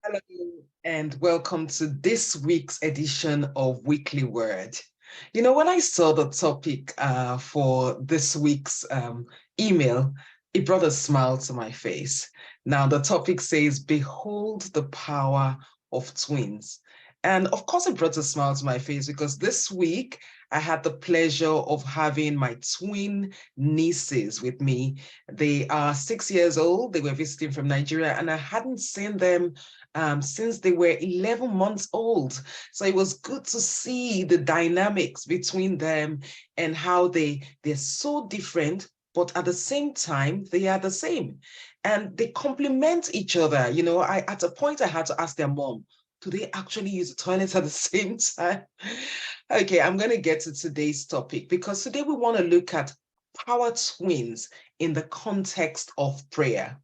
Hello, and welcome to this week's edition of Weekly Word. When I saw the topic for this week's email, it brought a smile to my face. Now, the topic says, Behold the power of twins. And of course, it brought a smile to my face because this week I had the pleasure of having my twin nieces with me. They are 6 years old. They were visiting from Nigeria, and I hadn't seen them since they were 11 months old. So it was good to see the dynamics between them and how they're so different, but at the same time, they are the same. And they complement each other. At a point I had to ask their mom, do they actually use the toilet at the same time? Okay, I'm going to get to today's topic because today we want to look at power twins in the context of prayer.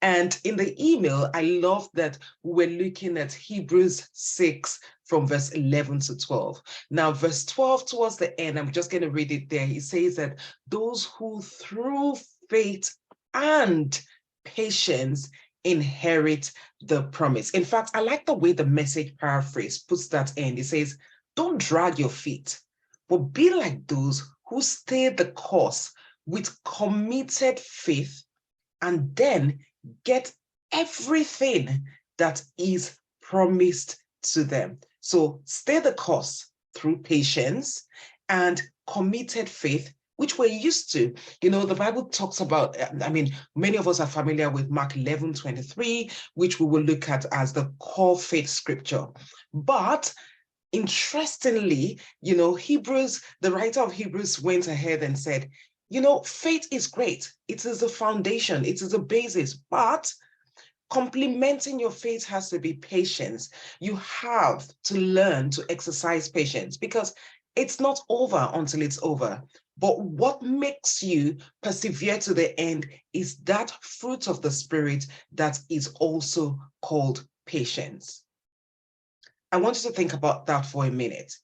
And in the email, I love that we're looking at Hebrews 6 from verse 11 to 12. Now, verse 12 towards the end, I'm just going to read it there. He says that those who through faith and patience inherit the promise. In fact, I like the way the Message paraphrase puts that in. It says, don't drag your feet, but be like those who stay the course with committed faith and then get everything that is promised to them. So stay the course through patience and committed faith, which we're used to. The Bible talks about, many of us are familiar with Mark 11:23, which we will look at as the core faith scripture. But interestingly, the writer of Hebrews went ahead and said, faith is great. It is a foundation. It is a basis. But complementing your faith has to be patience. You have to learn to exercise patience because it's not over until it's over. But what makes you persevere to the end is that fruit of the Spirit that is also called patience. I want you to think about that for a minute.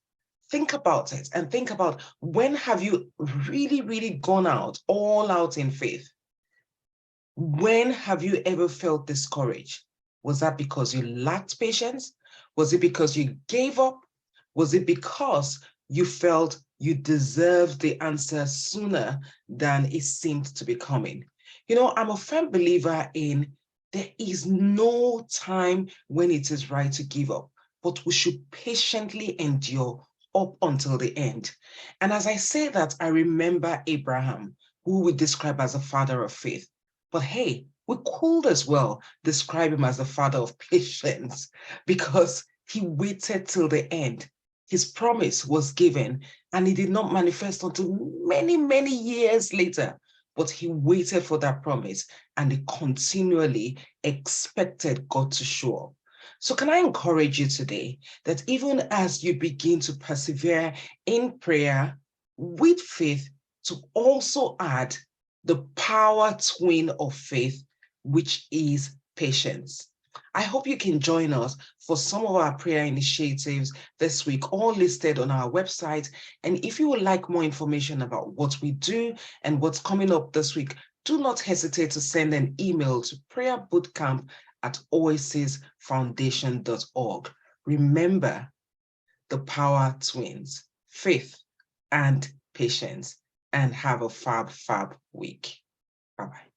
Think about it and think about, when have you really, really gone all out in faith? When have you ever felt discouraged? Was that because you lacked patience? Was it because you gave up? Was it because you felt you deserved the answer sooner than it seemed to be coming? I'm a firm believer in there is no time when it is right to give up, but we should patiently endure up until the end. And as I say that, I remember Abraham, who we describe as a father of faith. But hey, we could as well describe him as the father of patience because he waited till the end. His promise was given and it did not manifest until many, many years later. But he waited for that promise and he continually expected God to show up. So can I encourage you today that even as you begin to persevere in prayer with faith, to also add the power twin of faith, which is patience. I hope you can join us for some of our prayer initiatives this week, all listed on our website. And if you would like more information about what we do and what's coming up this week, do not hesitate to send an email to prayerbootcamp@oasisfoundation.org. Remember the power twins, faith and patience, and have a fab week. Bye-bye.